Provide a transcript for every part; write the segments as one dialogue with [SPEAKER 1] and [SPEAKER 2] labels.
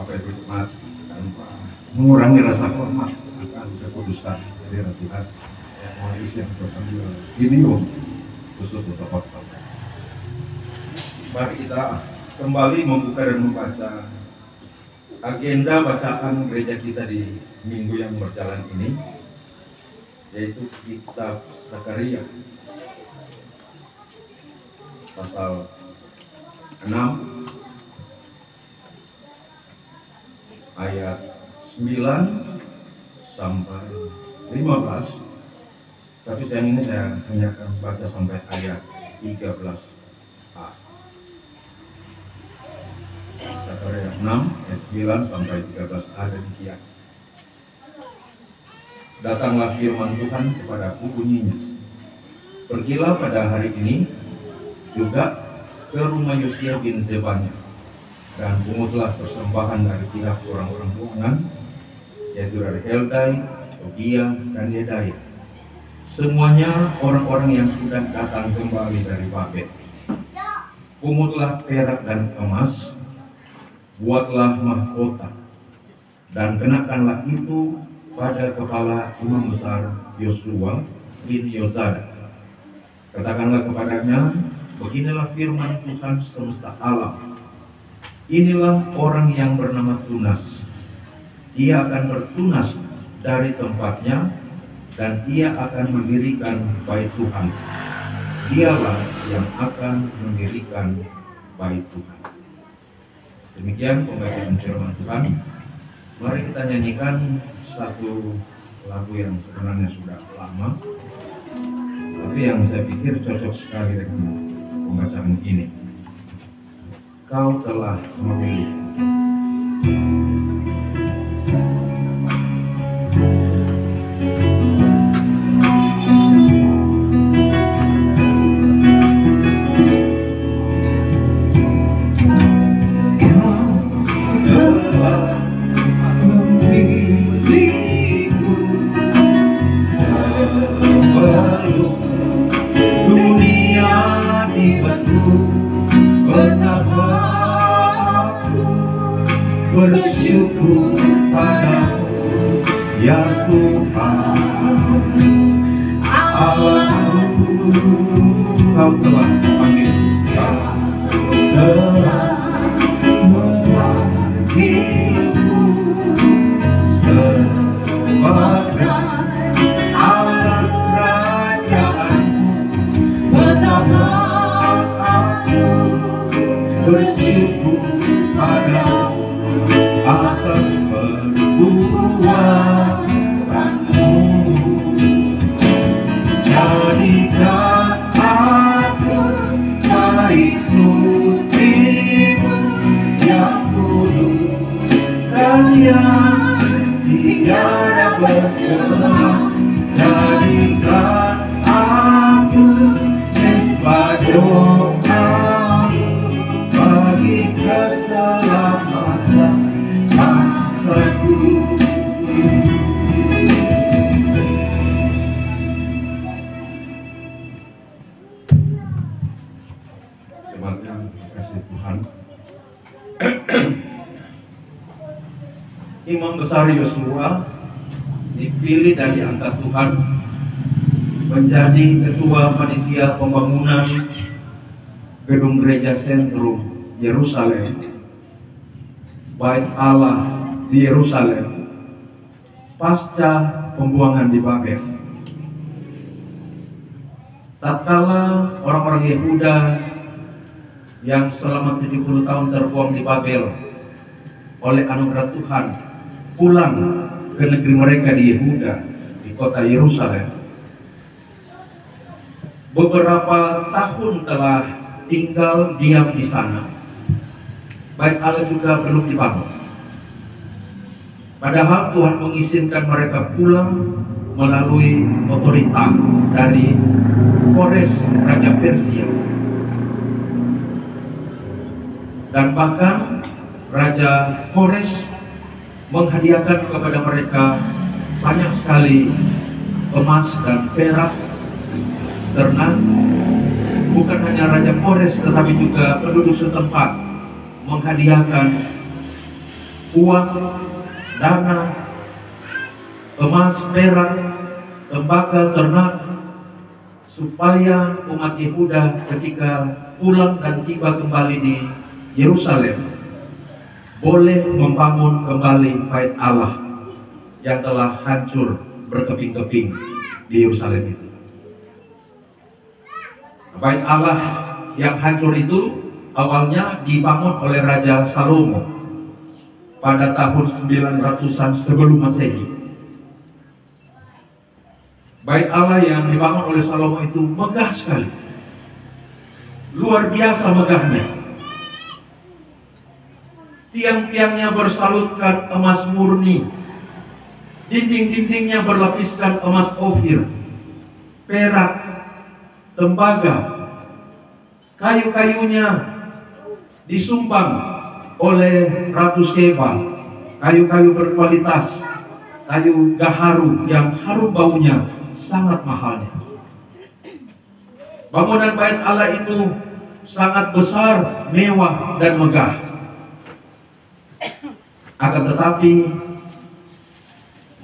[SPEAKER 1] Bapak Ibu Jemaat tanpa mengurangi rasa hormat akan kekudusan hadirat Tuhan. Mohon izin untuk ambil video khusus untuk Bapak. Mari kita kembali membuka dan membaca agenda bacaan gereja kita di minggu yang berjalan ini, yaitu kitab Zakaria pasal 6 ayat 9 sampai 15. Tapi sayang ini saya hanya akan baca sampai ayat 13a. Zakaria 6 ayat 9 sampai 13a demikian. Datanglah firman Tuhan kepadaku bunyinya, pergilah pada hari ini juga ke rumah Yosia bin Zebanya, dan pungutlah persembahan dari pihak orang-orang keuangan, yaitu dari Heldai, Tobiah, dan Yedaya, semuanya orang-orang yang sudah datang kembali dari Babel. Pungutlah perak dan emas, buatlah mahkota, dan kenakanlah itu pada kepala imam besar Yosua bin Yozadak. Katakanlah kepadanya, beginilah firman Tuhan semesta alam. Inilah orang yang bernama Tunas. Ia akan bertunas dari tempatnya, dan ia akan mendirikan bait Tuhan. Dialah yang akan mendirikan bait Tuhan. Demikian pembacaan firman Tuhan. Mari kita nyanyikan satu lagu yang sebenarnya sudah lama, tapi yang saya pikir cocok sekali dengan pembacaan ini. Kau telah memilih.
[SPEAKER 2] Bersyukur padamu, ya Tuhan Allahku.
[SPEAKER 1] Kau telah panggil,
[SPEAKER 2] Kau telah memanggilku sebagai alat kerajaanmu. Betapa aku bersyukur padamu atas perbuatanmu. Jadikan aku bait suci-Mu yang kudus dan yang tiada bercela. Jadikan aku mesbah doa bagi keselamatan bangsaku.
[SPEAKER 1] jemaat yang dikasihi Tuhan. Imam besar Yosua dipilih dan diangkat Tuhan menjadi ketua panitia pembangunan gedung gereja sentrum Yerusalem, bait Allah di Yerusalem pasca pembuangan di Babel. Tatkala orang-orang Yehuda yang selama 70 tahun terbuang di Babel oleh anugerah Tuhan pulang ke negeri mereka di Yehuda, di kota Yerusalem, beberapa tahun telah tinggal diam di sana, bait Allah juga belum dibangun. Padahal Tuhan mengizinkan mereka pulang melalui otoritas dari Kores Raja Persia, dan bahkan Raja Kores menghadiahkan kepada mereka banyak sekali emas dan perak, ternak. Bukan hanya Raja Kores tetapi juga penduduk setempat menghadiahkan uang, dana, emas, perak, tembaga, ternak, supaya umat Yehuda ketika pulang dan tiba kembali di Yerusalem boleh membangun kembali bait Allah yang telah hancur berkeping-keping di Yerusalem itu. Bait Allah yang hancur itu awalnya dibangun oleh Raja Salomo pada tahun 900-an sebelum Masehi. Bait Allah yang dibangun oleh Salomo itu megah sekali, luar biasa megahnya. Tiang-tiangnya bersalutkan emas murni, dinding-dindingnya berlapiskan emas ofir, perak, tembaga, kayu-kayunya disumbang oleh Ratu Seba, kayu-kayu berkualitas, kayu gaharu yang harum baunya sangat mahalnya. Bangunan bait Allah itu sangat besar, mewah, dan megah. Akan tetapi,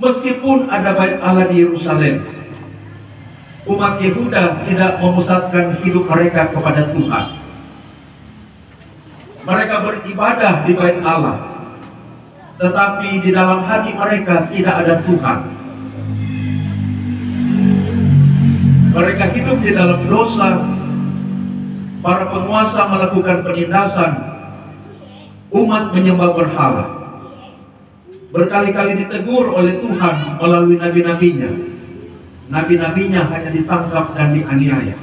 [SPEAKER 1] meskipun ada bait Allah di Yerusalem, umat Yehuda tidak memusatkan hidup mereka kepada Tuhan. Mereka beribadah di bait Allah, tetapi di dalam hati mereka tidak ada Tuhan. Mereka hidup di dalam dosa. Para penguasa melakukan penindasan, umat menyembah berhala. Berkali-kali ditegur oleh Tuhan melalui nabi-nabinya. Nabi-nabinya hanya ditangkap dan dianiaya.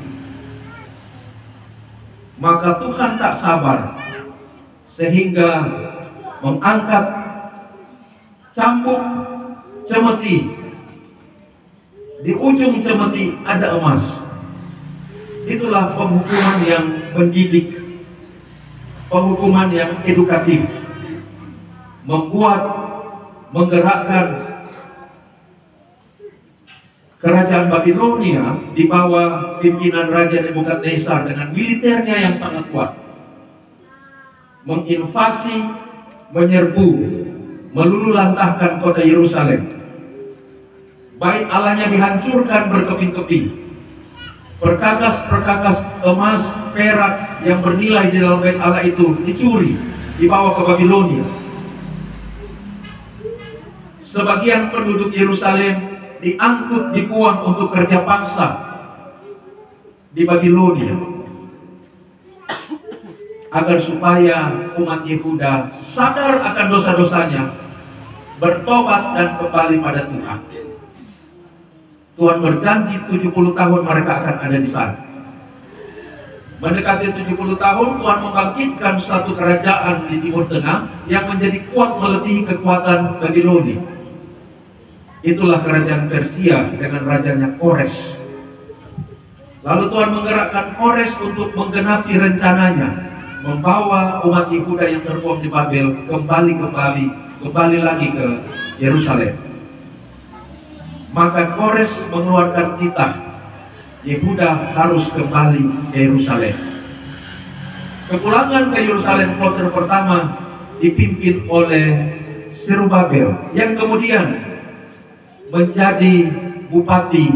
[SPEAKER 1] Maka Tuhan tak sabar sehingga mengangkat cambuk cemeti. Di ujung cemeti ada emas. Itulah penghukuman yang mendidik, penghukuman yang edukatif, membuat, menggerakkan kerajaan Babilonia di bawah pimpinan Raja Nebukadnezar dengan militernya yang sangat kuat, menginvasi, menyerbu, meluluhlantahkan kota Yerusalem. Bait Allahnya dihancurkan berkeping-keping. Perkakas-perkakas emas, perak yang bernilai di dalam bait Allah itu dicuri, dibawa ke Babilonia. Sebagian penduduk Yerusalem diangkut, dibuang untuk kerja paksa di Babilonia, agar supaya umat Yehuda sadar akan dosa-dosanya, bertobat dan kembali pada Tuhan. Tuhan berjanji 70 tahun mereka akan ada di sana. Mendekati 70 tahun, Tuhan membangkitkan satu kerajaan di Timur Tengah yang menjadi kuat melebihi kekuatan Babilonia. Itulah kerajaan Persia dengan rajanya Kores. Lalu Tuhan menggerakkan Kores untuk menggenapi rencananya, membawa umat Yehuda yang terbuang di Babel kembali lagi ke Yerusalem. Maka Kores mengeluarkan titah, Yehuda harus kembali ke Yerusalem. Kepulangan ke Yerusalem kloter pertama dipimpin oleh Zerubabel yang kemudian menjadi bupati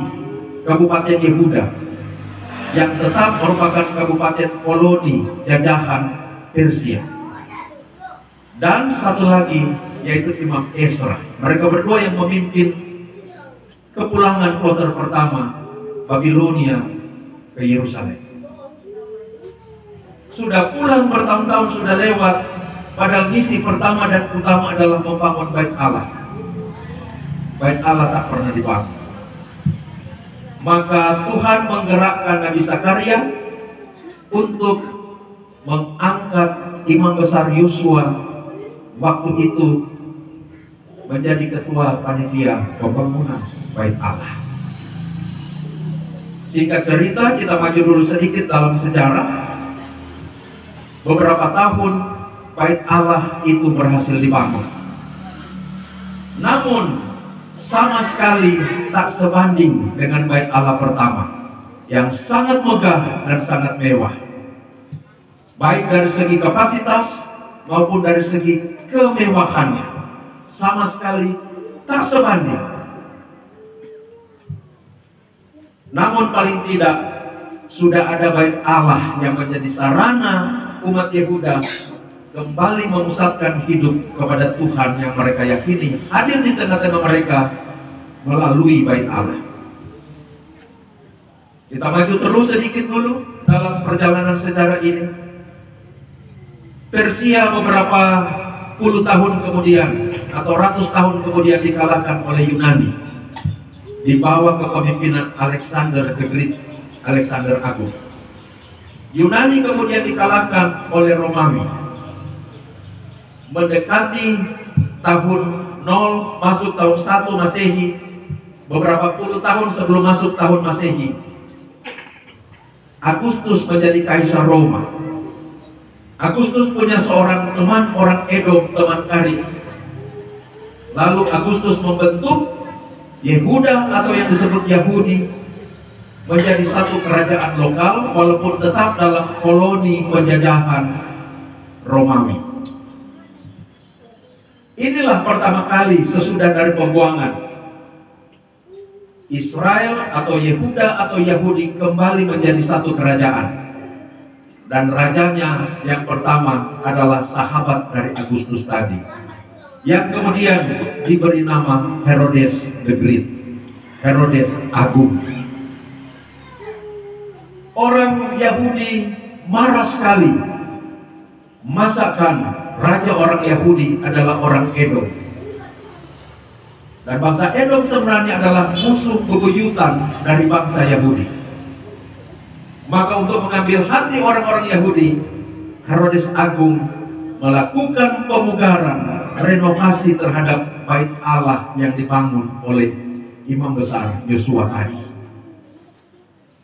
[SPEAKER 1] Kabupaten Yehuda, yang tetap merupakan kabupaten koloni jajahan Persia. Dan satu lagi yaitu Imam Ezra. Mereka berdua yang memimpin kepulangan kloter pertama Babilonia ke Yerusalem. Sudah pulang bertahun-tahun sudah lewat, padahal misi pertama dan utama adalah membangun bait Allah. Bait Allah tak pernah dibangun. Maka Tuhan menggerakkan Nabi Zakaria untuk mengangkat imam besar Yosua waktu itu menjadi ketua panitia pembangunan bait Allah. Singkat cerita, kita maju dulu sedikit dalam sejarah. Beberapa tahun bait Allah itu berhasil dibangun. Namun sama sekali tak sebanding dengan bait Allah pertama yang sangat megah dan sangat mewah. Baik dari segi kapasitas maupun dari segi kemewahannya sama sekali tak sebanding. Namun paling tidak sudah ada bait Allah yang menjadi sarana umat Yehuda kembali memusatkan hidup kepada Tuhan yang mereka yakini hadir di tengah-tengah mereka melalui bait Allah. Kita maju terus sedikit dulu dalam perjalanan sejarah ini. Persia beberapa puluh tahun kemudian atau ratus tahun kemudian dikalahkan oleh Yunani di bawah kepemimpinan Alexander the Great, Alexander Agung. Yunani kemudian dikalahkan oleh Romawi. Mendekati tahun 0 masuk tahun 1 Masehi, beberapa puluh tahun sebelum masuk tahun Masehi, Agustus menjadi kaisar Roma. Agustus punya seorang teman orang Edom, teman karib. Lalu Agustus membentuk Yehuda atau yang disebut Yahudi menjadi satu kerajaan lokal walaupun tetap dalam koloni penjajahan Romawi. Inilah pertama kali sesudah dari pembuangan Israel atau Yehuda atau Yahudi kembali menjadi satu kerajaan. Dan rajanya yang pertama adalah sahabat dari Agustus tadi, yang kemudian diberi nama Herodes the Great, Herodes Agung. Orang Yahudi marah sekali, masakan raja orang Yahudi adalah orang Edom. Dan bangsa Edom sebenarnya adalah musuh bebuyutan dari bangsa Yahudi. Maka untuk mengambil hati orang-orang Yahudi, Herodes Agung melakukan pemugaran, renovasi terhadap bait Allah yang dibangun oleh imam besar Yosua tadi.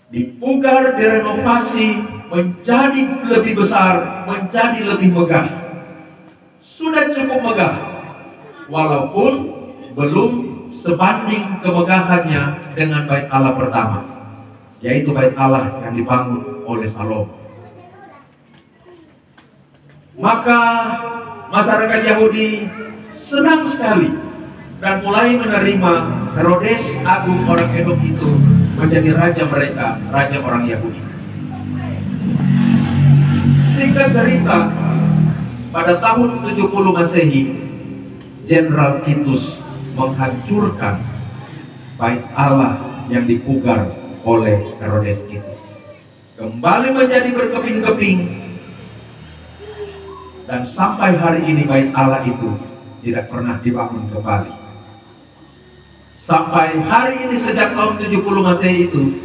[SPEAKER 1] Dipugar, direnovasi menjadi lebih besar, menjadi lebih megah. Sudah cukup megah, walaupun belum sebanding kemegahannya dengan bait Allah pertama, yaitu bait Allah yang dibangun oleh Salomo. Maka masyarakat Yahudi senang sekali dan mulai menerima Herodes Agung orang Edom itu menjadi raja mereka, raja orang Yahudi. Singkat cerita, pada tahun 70 Masehi, Jenderal Titus menghancurkan bait Allah yang dipugar oleh Herodes itu. Kembali menjadi berkeping-keping, dan sampai hari ini bait Allah itu tidak pernah dibangun kembali. Sampai hari ini sejak tahun 70 Masehi itu,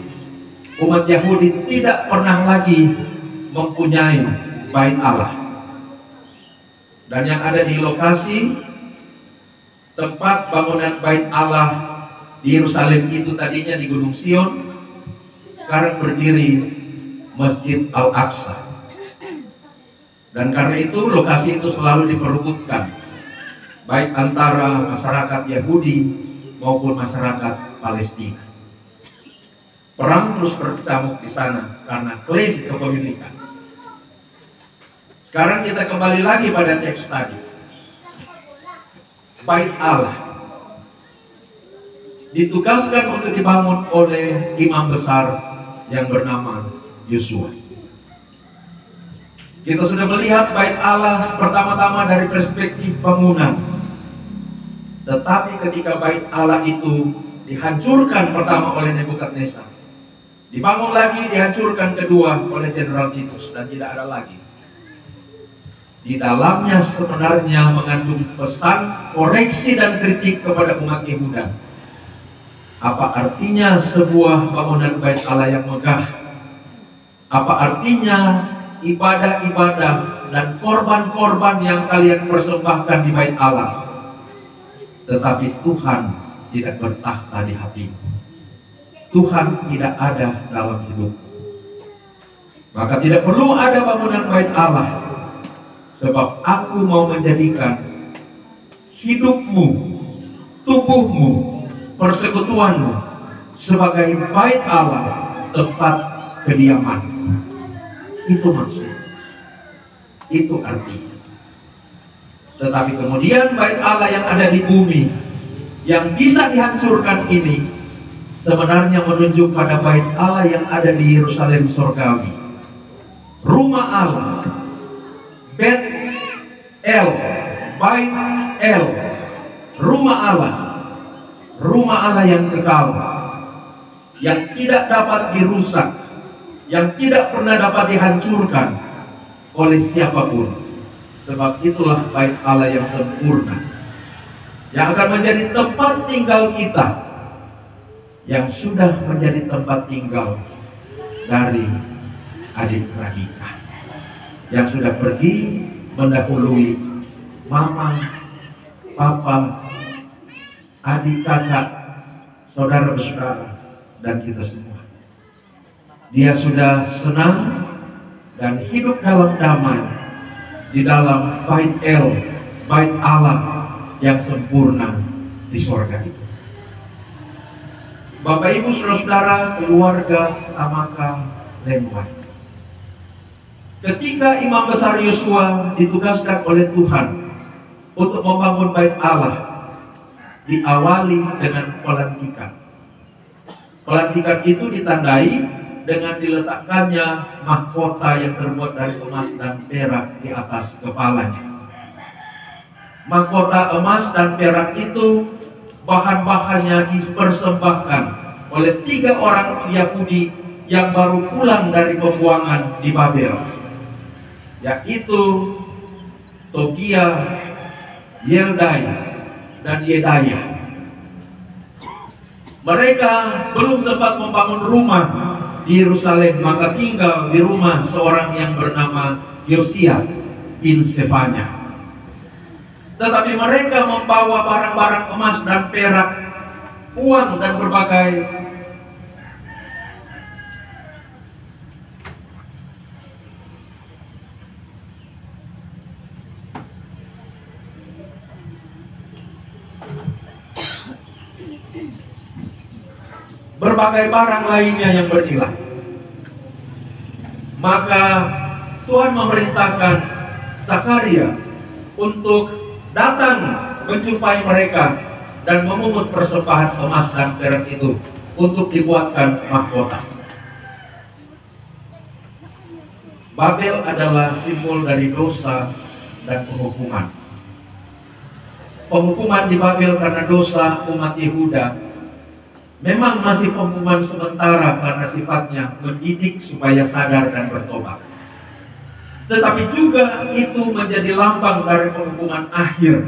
[SPEAKER 1] umat Yahudi tidak pernah lagi mempunyai bait Allah. Dan yang ada di lokasi tempat bangunan bait Allah di Yerusalem itu tadinya di Gunung Sion, sekarang berdiri Masjid Al-Aqsa. Dan karena itu lokasi itu selalu diperebutkan baik antara masyarakat Yahudi maupun masyarakat Palestina. Perang terus berkecamuk di sana karena klaim kepemilikan. Sekarang kita kembali lagi pada teks tadi. Bait Allah ditugaskan untuk dibangun oleh imam besar yang bernama Yosua. Kita sudah melihat bait Allah pertama-tama dari perspektif bangunan. Tetapi ketika bait Allah itu dihancurkan pertama oleh Nebukadnezar, dibangun lagi, dihancurkan kedua oleh Jenderal Titus, dan tidak ada lagi. Di dalamnya sebenarnya mengandung pesan koreksi dan kritik kepada umat Yehuda. Apa artinya sebuah bangunan bait Allah yang megah? Apa artinya ibadah-ibadah dan korban-korban yang kalian persembahkan di bait Allah, tetapi Tuhan tidak bertahta di hatimu? Tuhan tidak ada dalam hidup. Maka tidak perlu ada bangunan bait Allah, sebab aku mau menjadikan hidupmu, tubuhmu, persekutuanmu sebagai bait Allah, tempat kediaman. Itu maksud, itu artinya. Tetapi kemudian bait Allah yang ada di bumi yang bisa dihancurkan ini sebenarnya menunjuk pada bait Allah yang ada di Yerusalem surgawi. Rumah Allah, Bet El, bait El, rumah Allah yang kekal, yang tidak dapat dirusak, yang tidak pernah dapat dihancurkan oleh siapapun. Sebab itulah bait Allah yang sempurna, yang akan menjadi tempat tinggal kita, yang sudah menjadi tempat tinggal dari adik Radika, yang sudah pergi mendahului mama, papa, adik kakak, saudara-saudara, dan kita semua. Dia sudah senang dan hidup dalam damai di dalam bait El, bait Allah yang sempurna di sorga itu. Bapak Ibu saudara-saudara, keluarga Tamaka Lemuai, ketika Imam Besar Yosua ditugaskan oleh Tuhan untuk membangun bait Allah, diawali dengan pelantikan. Pelantikan itu ditandai dengan diletakkannya mahkota yang terbuat dari emas dan perak di atas kepalanya. Mahkota emas dan perak itu bahan-bahannya dipersembahkan oleh 3 orang Yahudi yang baru pulang dari pembuangan di Babel, yaitu Tobia, Yeldai, dan Yedaya. Mereka belum sempat membangun rumah di Yerusalem, maka tinggal di rumah seorang yang bernama Yosia bin Sefanya. Tetapi mereka membawa barang-barang emas dan perak, uang dan berbagai barang lainnya yang bernilai. Maka Tuhan memerintahkan Zakaria untuk datang menjumpai mereka dan memungut persembahan emas dan perak itu untuk dibuatkan mahkota. Babel adalah simbol dari dosa dan penghukuman. Penghukuman di Babel karena dosa umat Yehuda memang masih penghukuman sementara karena sifatnya mendidik supaya sadar dan bertobat. Tetapi juga itu menjadi lambang dari penghukuman akhir,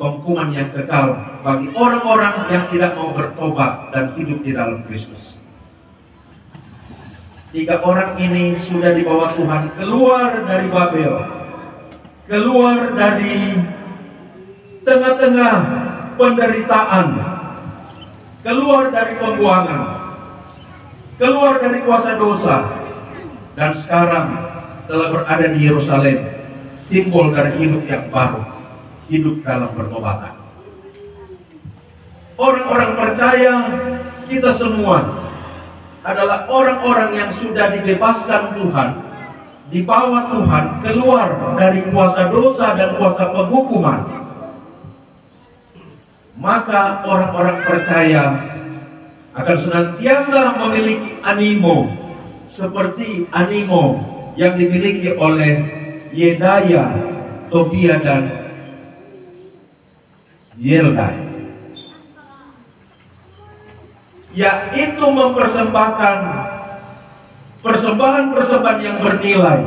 [SPEAKER 1] penghukuman yang kekal bagi orang-orang yang tidak mau bertobat dan hidup di dalam Kristus. 3 orang ini sudah dibawa Tuhan keluar dari Babel, keluar dari tengah-tengah penderitaan, keluar dari pembuangan, keluar dari kuasa dosa, dan sekarang telah berada di Yerusalem, simbol dari hidup yang baru, hidup dalam pertobatan. Orang-orang percaya, kita semua adalah orang-orang yang sudah dibebaskan Tuhan, dibawa Tuhan keluar dari kuasa dosa dan kuasa penghukuman. Maka orang-orang percaya akan senantiasa memiliki animo seperti animo yang dimiliki oleh Yedaya, Tobia, dan Yeldai, yaitu mempersembahkan persembahan-persembahan yang bernilai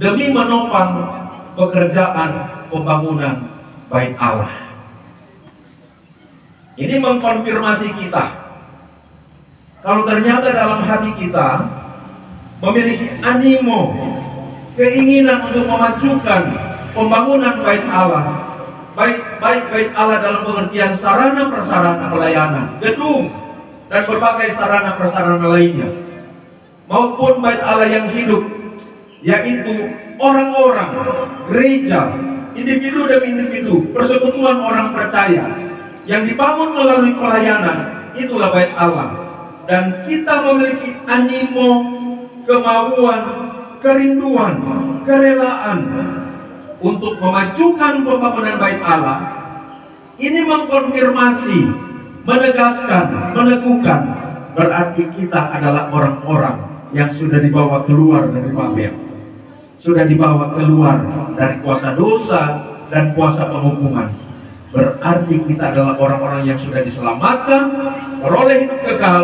[SPEAKER 1] demi menopang pekerjaan pembangunan bait Allah. Ini mengkonfirmasi kita, kalau ternyata dalam hati kita memiliki animo, keinginan untuk memajukan pembangunan bait Allah, baik bait Allah dalam pengertian sarana prasarana pelayanan, gedung, dan berbagai sarana prasarana lainnya, maupun bait Allah yang hidup, yaitu orang-orang, gereja, individu demi individu, persekutuan orang percaya yang dibangun melalui pelayanan, itulah bait Allah. Dan kita memiliki animo, kemauan, kerinduan, kerelaan untuk memajukan pembangunan bait Allah, ini mengkonfirmasi, menegaskan, meneguhkan, berarti kita adalah orang-orang yang sudah dibawa keluar dari Babel, sudah dibawa keluar dari kuasa dosa dan kuasa penghukuman. Berarti kita adalah orang-orang yang sudah diselamatkan, beroleh hidup kekal,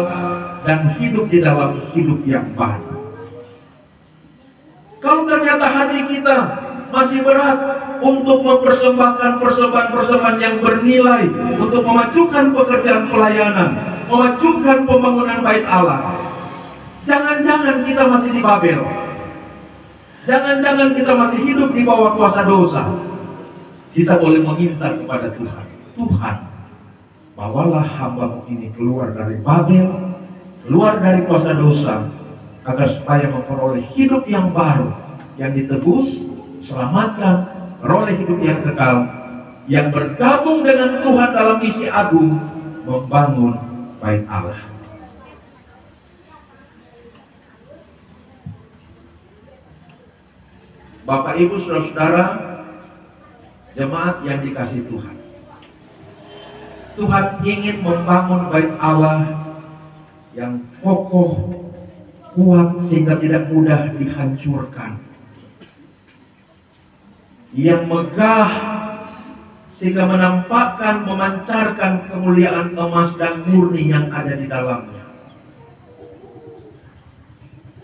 [SPEAKER 1] dan hidup di dalam hidup yang baru. Kalau ternyata hati kita masih berat untuk mempersembahkan persembahan-persembahan yang bernilai untuk memajukan pekerjaan pelayanan, memajukan pembangunan bait Allah, jangan-jangan kita masih di Babel. Jangan-jangan kita masih hidup di bawah kuasa dosa. Kita boleh meminta kepada Tuhan, Tuhan, bawalah hamba-Mu ini keluar dari Babel, keluar dari kuasa dosa, agar supaya memperoleh hidup yang baru, yang ditebus, selamatkan, peroleh hidup yang kekal, yang bergabung dengan Tuhan dalam misi agung membangun bait Allah. Bapak, Ibu, saudara-saudara, jemaat yang dikasihi Tuhan, Tuhan ingin membangun bait Allah yang kokoh, kuat, sehingga tidak mudah dihancurkan, yang megah sehingga menampakkan, memancarkan kemuliaan emas dan murni yang ada di dalamnya.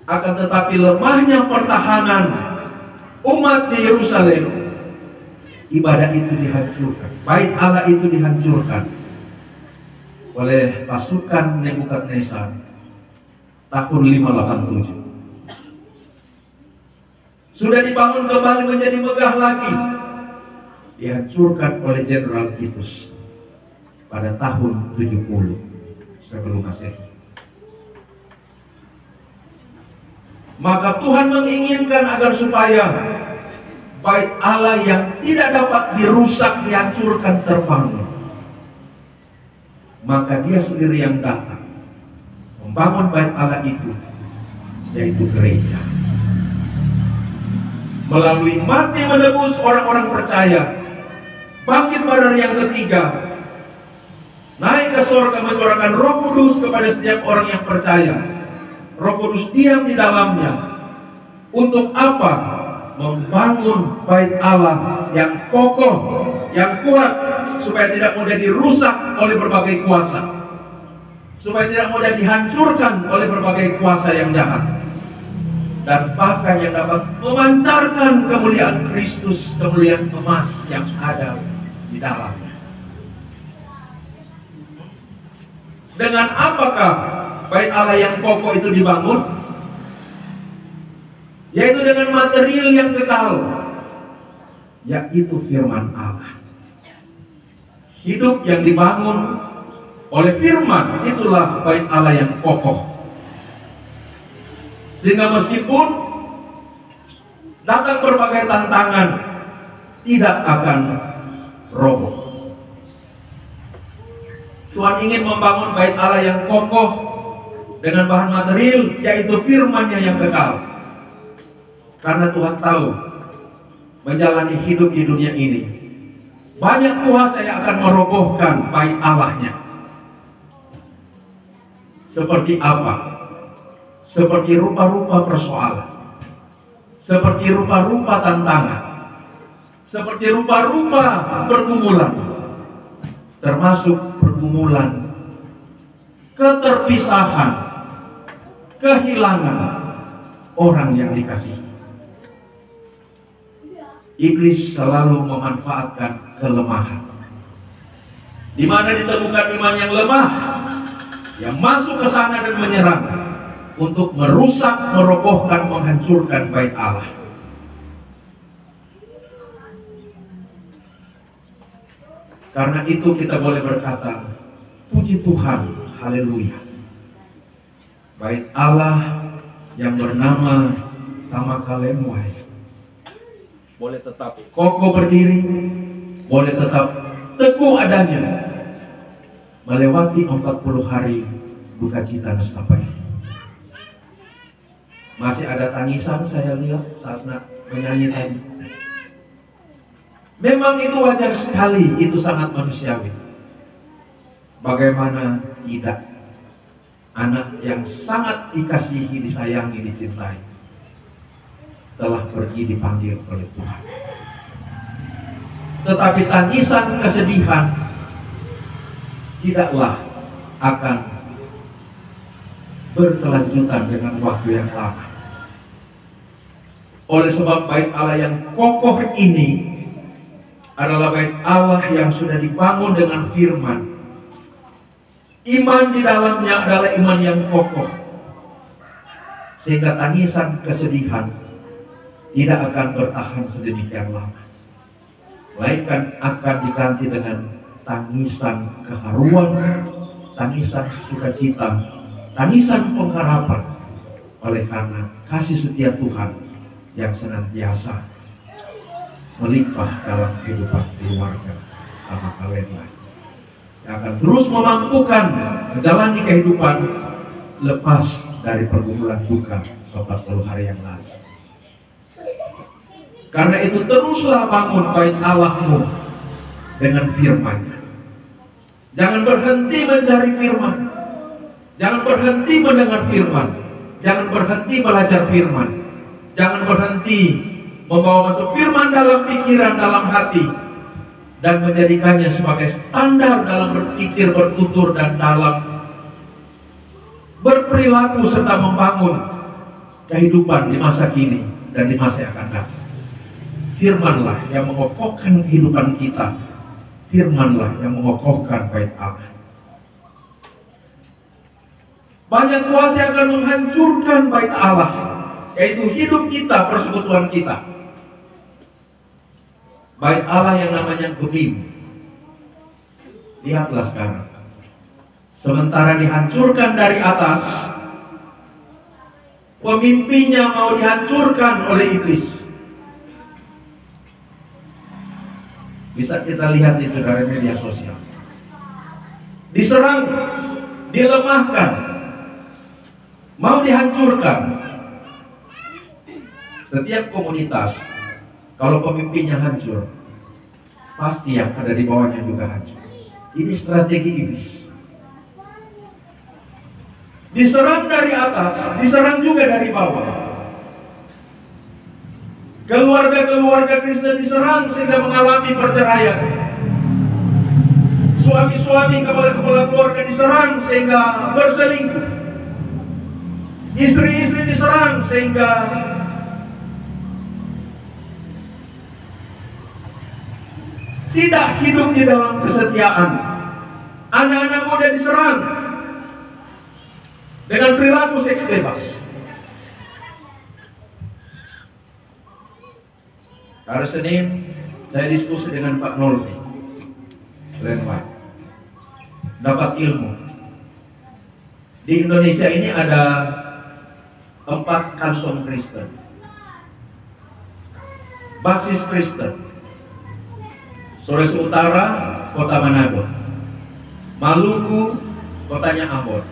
[SPEAKER 1] Akan tetapi lemahnya pertahanan umat di Yerusalem, ibadah itu dihancurkan, bait Allah itu dihancurkan oleh pasukan Nebukadnezar tahun 587. Sudah dibangun kembali menjadi megah lagi, dihancurkan oleh Jenderal Titus pada tahun 70 sebelum Masehi. Maka Tuhan menginginkan agar supaya bait Allah yang tidak dapat dirusak, dihancurkan, terbangun. Maka Dia sendiri yang datang membangun bait Allah itu, yaitu gereja. Melalui mati menebus orang-orang percaya, bangkit pada hari yang ketiga, naik ke surga mencurahkan Roh Kudus kepada setiap orang yang percaya. Roh Kudus diam di dalamnya. Untuk apa? Membangun bait Allah yang kokoh, yang kuat, supaya tidak mudah dirusak oleh berbagai kuasa, supaya tidak mudah dihancurkan oleh berbagai kuasa yang jahat, dan bahkan yang dapat memancarkan kemuliaan Kristus, kemuliaan emas yang ada di dalamnya. Dengan apakah bait Allah yang kokoh itu dibangun? Yaitu dengan material yang kekal, yaitu firman Allah. Hidup yang dibangun oleh firman, itulah bait Allah yang kokoh. Sehingga meskipun datang berbagai tantangan, tidak akan roboh. Tuhan ingin membangun bait Allah yang kokoh dengan bahan material, yaitu firman-Nya yang kekal. Karena Tuhan tahu, menjalani hidup di dunia ini, banyak kuasa yang akan merobohkan bait Allah-Nya. Seperti apa? Seperti rupa-rupa persoalan, seperti rupa-rupa tantangan, seperti rupa-rupa pergumulan, termasuk pergumulan keterpisahan, kehilangan orang yang dikasihi. Iblis selalu memanfaatkan kelemahan. Di mana ditemukan iman yang lemah, yang masuk ke sana dan menyerang untuk merusak, merobohkan, menghancurkan bait Allah. Karena itu kita boleh berkata, puji Tuhan, haleluya. Bait Allah yang bernama Tamakalemuai boleh tetap kokoh berdiri, boleh tetap teguh adanya, melewati 40 hari duka cita nestapa ini. Masih ada tangisan saya lihat saat nak menyanyi tadi. Memang itu wajar sekali, itu sangat manusiawi. Bagaimana tidak? Anak yang sangat dikasihi, disayangi, dicintai telah pergi dipanggil oleh Tuhan. Tetapi tangisan kesedihan tidaklah akan berkelanjutan dengan waktu yang lama. Oleh sebab bait Allah yang kokoh ini adalah bait Allah yang sudah dibangun dengan firman. Iman di dalamnya adalah iman yang kokoh, sehingga tangisan kesedihan tidak akan bertahan sedemikian lama, melainkan akan diganti dengan tangisan keharuan, tangisan sukacita, tangisan pengharapan, oleh karena kasih setia Tuhan yang senantiasa melimpah dalam kehidupan keluarga sama kalian lain, yang akan terus memampukan menjalani kehidupan lepas dari pergumulan duka 40 hari yang lalu. Karena itu teruslah bangun bait Allahmu dengan firman-Nya. Jangan berhenti mencari firman, jangan berhenti mendengar firman, jangan berhenti belajar firman, jangan berhenti membawa masuk firman dalam pikiran, dalam hati, dan menjadikannya sebagai standar dalam berpikir, bertutur, dan dalam berperilaku serta membangun kehidupan di masa kini dan di masa yang akan datang. Firmanlah yang mengokohkan kehidupan kita, firmanlah yang mengokohkan bait Allah. Banyak kuasa yang akan menghancurkan bait Allah, yaitu hidup kita, persekutuan kita. Bait Allah yang namanya bening. Lihatlah sekarang, sementara dihancurkan dari atas, pemimpinnya mau dihancurkan oleh iblis. Bisa kita lihat itu dari media sosial. Diserang, dilemahkan, mau dihancurkan. Setiap komunitas, kalau pemimpinnya hancur, pasti yang ada di bawahnya juga hancur. Ini strategi iblis. Diserang dari atas, diserang juga dari bawah. Keluarga-keluarga Kristen diserang sehingga mengalami perceraian. Suami-suami, kepala-kepala keluarga diserang sehingga berselingkuh. Istri-istri diserang sehingga tidak hidup di dalam kesetiaan. Anak-anak muda diserang dengan perilaku seks bebas. Hari Senin saya diskusi dengan Pak Nolvi Lenwat, dapat ilmu. Di Indonesia ini ada 4 kanton Kristen, basis Kristen. Sulawesi Utara, kota Manado. Maluku, kotanya Ambon.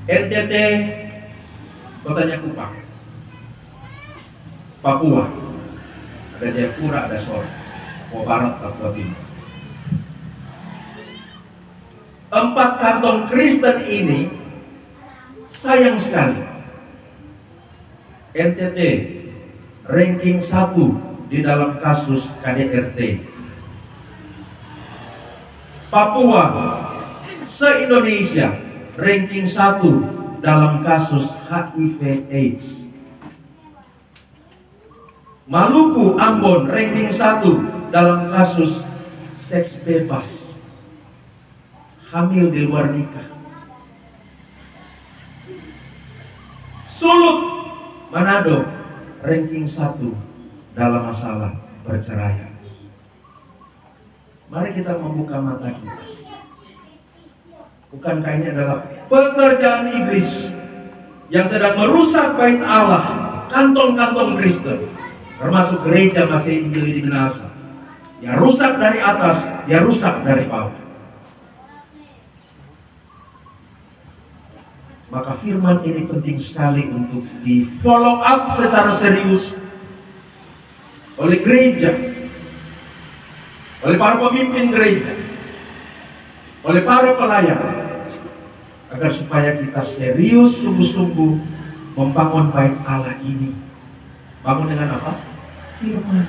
[SPEAKER 1] NTT, kotanya Kupang. Papua, ada Jayapura, ada Soro. Papua Barat, Papua Timur. 4 kantong Kristen ini sayang sekali. NTT ranking 1 di dalam kasus KDRT. Papua se-Indonesia ranking 1 dalam kasus HIV/AIDS. Maluku, Ambon ranking 1 dalam kasus seks bebas, hamil di luar nikah. Sulut, Manado ranking 1 dalam masalah perceraian. Mari kita membuka mata kita. Bukankah ini adalah pekerjaan iblis yang sedang merusak bait Allah, kantong-kantong Kristen, termasuk gereja masih Injil di Minasa. Ya rusak dari atas, ya rusak dari bawah. Maka firman ini penting sekali untuk di follow up secara serius oleh gereja, oleh para pemimpin gereja, oleh para pelayan, agar supaya kita serius sungguh-sungguh membangun bait Allah ini. Bangun dengan apa? Firman.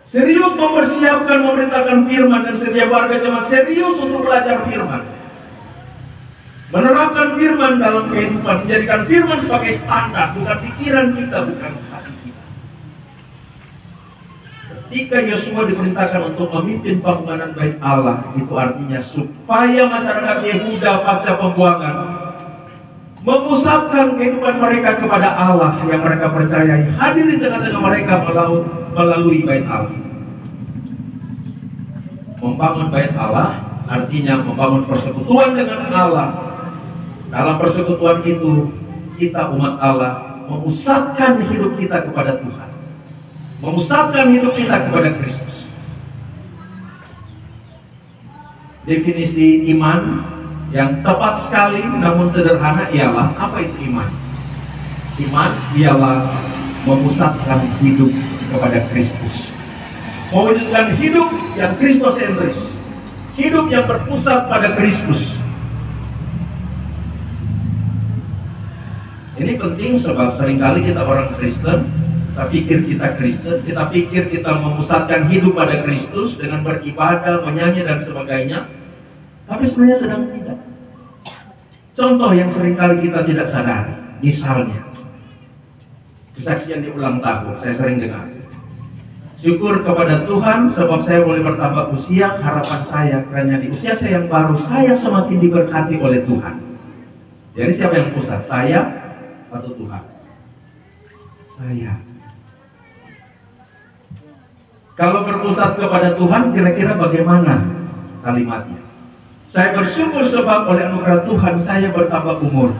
[SPEAKER 1] Serius mempersiapkan, memberitakan firman, dan setiap warga jemaat serius untuk belajar firman. Menerapkan firman dalam kehidupan, menjadikan firman sebagai standar, bukan pikiran kita, bukan hati kita. Ketika Yosua diperintahkan untuk memimpin pembangunan bait Allah, itu artinya supaya masyarakat Yehuda pasca pembuangan memusatkan kehidupan mereka kepada Allah yang mereka percayai hadir di tengah-tengah mereka melalui bait Allah. Membangun bait Allah artinya membangun persekutuan dengan Allah. Dalam persekutuan itu, kita umat Allah memusatkan hidup kita kepada Tuhan, memusatkan hidup kita kepada Kristus. Definisi iman yang tepat sekali namun sederhana ialah, apa itu iman? Iman ialah memusatkan hidup kepada Kristus, mewujudkan hidup yang Kristosentris, hidup yang berpusat pada Kristus. Ini penting sebab seringkali kita orang Kristen, kita pikir kita Kristen, kita pikir kita memusatkan hidup pada Kristus dengan beribadah, menyanyi dan sebagainya, tapi sebenarnya sedang tidak. Contoh yang seringkali kita tidak sadari, misalnya kesaksian di ulang tahun, saya sering dengar. Syukur kepada Tuhan sebab saya boleh bertambah usia. Harapan saya karena di usia saya yang baru, saya semakin diberkati oleh Tuhan. Jadi siapa yang pusat? Saya atau Tuhan? Saya. Kalau berpusat kepada Tuhan, kira-kira bagaimana kalimatnya? Saya bersyukur sebab oleh anugerah Tuhan saya bertambah umur,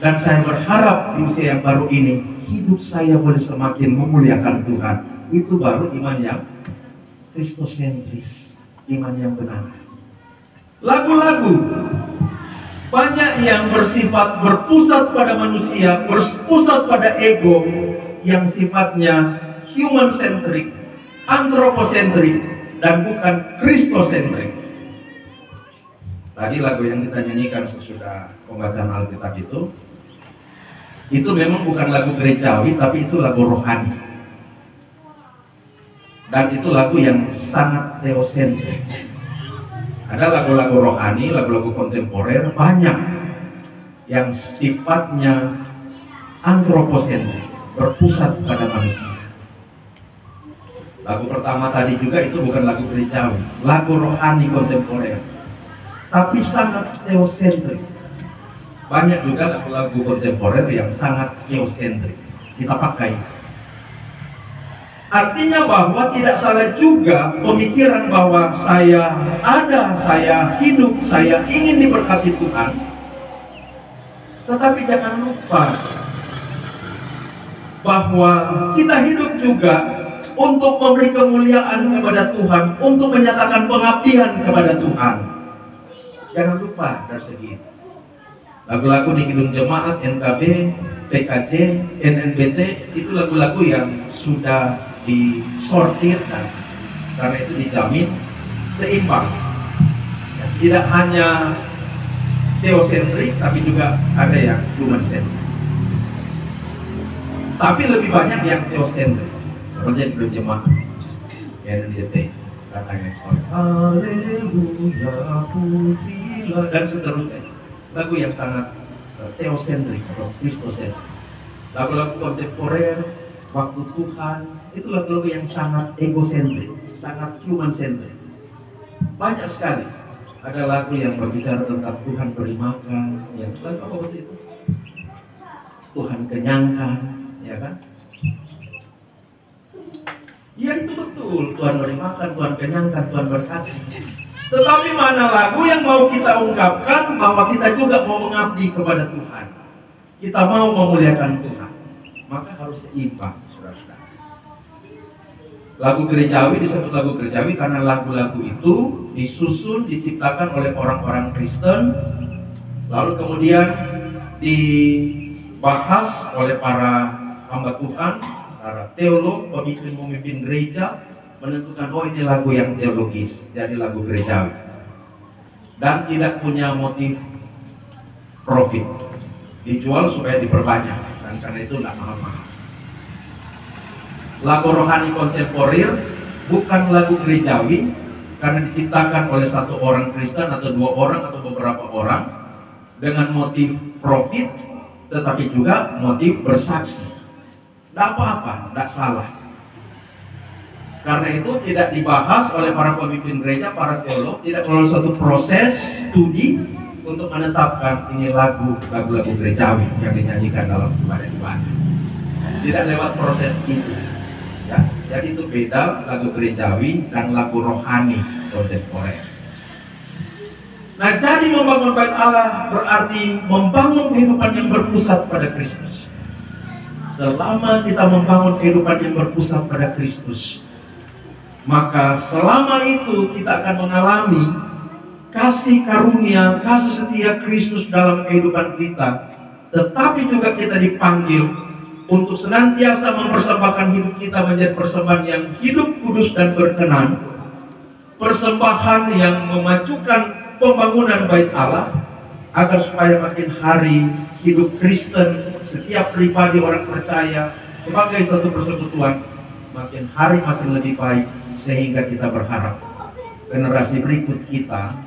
[SPEAKER 1] dan saya berharap di usia yang baru ini hidup saya boleh semakin memuliakan Tuhan. Itu baru iman yang Kristosentris, iman yang benar. Lagu-lagu banyak yang bersifat berpusat pada manusia, berpusat pada ego, yang sifatnya human centric, anthropocentric, dan bukan Kristosentrik. Tadi lagu yang kita nyanyikan sesudah pembahasan Alkitab itu memang bukan lagu gerejawi, tapi itu lagu rohani. Dan itu lagu yang sangat teosentrik. Ada lagu-lagu rohani, lagu-lagu kontemporer banyak yang sifatnya antroposentrik, berpusat pada manusia. Lagu pertama tadi juga itu bukan lagu gerejawi, lagu rohani kontemporer, tapi sangat teosentrik. Banyak juga lagu-lagu kontemporer yang sangat teosentrik kita pakai. Artinya bahwa tidak salah juga pemikiran bahwa saya ada, saya hidup, saya ingin diberkati Tuhan. Tetapi jangan lupa bahwa kita hidup juga untuk memberi kemuliaan kepada Tuhan, untuk menyatakan pengabdian kepada Tuhan. Jangan lupa dari segi itu. Lagu-lagu di Kidung Jemaat, NKB, PKJ, NNBT, itu lagu-lagu yang sudah disortir, dan karena itu dijamin seimbang. Tidak hanya teosentrik, tapi juga ada yang human centric. Tapi lebih banyak yang teosentrik, seperti di Jemaat NNBT, katanya Haleluya, pujilah, dan seterusnya. Lagu yang sangat teosentrik atau kristosentrik. Lagu-lagu kontemporer, Waktu Tuhan, itu lagu-lagu yang sangat egosentrik, sangat human centric. Banyak sekali. Ada lagu yang berbicara tentang Tuhan beri makan, ya, lagu apa itu? Tuhan kenyangkan, ya kan? Ya itu betul, Tuhan beri makan, Tuhan kenyangkan, Tuhan berkati. Tetapi mana lagu yang mau kita ungkapkan bahwa kita juga mau mengabdi kepada Tuhan, kita mau memuliakan Tuhan? Maka harus seimbang, saudara-saudara. Lagu gerejawi disebut lagu gerejawi karena lagu-lagu itu disusun, diciptakan oleh orang-orang Kristen, lalu kemudian dibahas oleh para hamba Tuhan, antara teolog, pemimpin gereja menentukan, oh ini lagu yang teologis, jadi lagu gerejawi, dan tidak punya motif profit, dijual supaya diperbanyak, dan karena itu tidak mahal-mahal. Lagu rohani kontemporer bukan lagu gerejawi karena diciptakan oleh satu orang Kristen atau dua orang atau beberapa orang dengan motif profit, tetapi juga motif bersaksi. Tidak apa-apa, tidak salah. Karena itu tidak dibahas oleh para pemimpin gereja, para teolog, tidak melalui satu proses studi untuk menetapkan ini lagu-lagu gerejawi yang dinyanyikan dalam ibadah. Tidak lewat proses itu. Ya, jadi itu beda lagu gerejawi dan lagu rohani kontemporer. Nah, jadi membangun bait Allah berarti membangun kehidupan yang berpusat pada Kristus. Selama kita membangun kehidupan yang berpusat pada Kristus, maka selama itu kita akan mengalami kasih karunia, kasih setia Kristus dalam kehidupan kita. Tetapi juga kita dipanggil untuk senantiasa mempersembahkan hidup kita menjadi persembahan yang hidup, kudus, dan berkenan. Persembahan yang memajukan pembangunan bait Allah, agar supaya makin hari hidup Kristen, setiap pribadi orang percaya sebagai satu persekutuan, makin hari makin lebih baik, sehingga kita berharap generasi berikut kita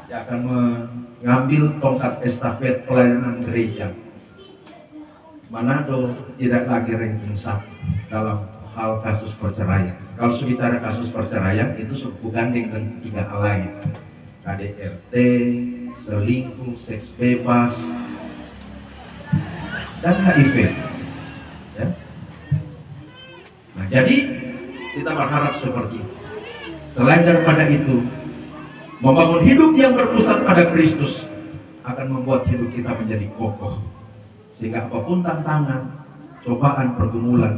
[SPEAKER 1] yang akan mengambil tongkat estafet pelayanan gereja. Manado tidak lagi ranking 1 dalam hal kasus perceraian. Kalau bicara kasus perceraian itu suku gandeng dengan 3 hal lain: KDRT, selingkuh, seks bebas, dan HIV. Ya. Nah, jadi kita berharap seperti itu. Selain daripada itu, membangun hidup yang berpusat pada Kristus akan membuat hidup kita menjadi kokoh, sehingga apapun tantangan, cobaan, pergumulan,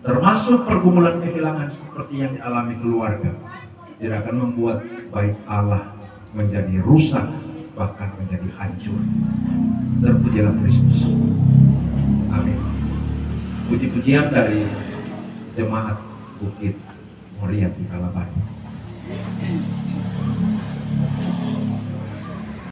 [SPEAKER 1] termasuk pergumulan kehilangan seperti yang dialami keluarga, tidak akan membuat bait Allah menjadi rusak, bahkan menjadi hancur. Terpujilah Kristus. Amin. Puji-pujian dari jemaat Bukit Moriah di Kalabari.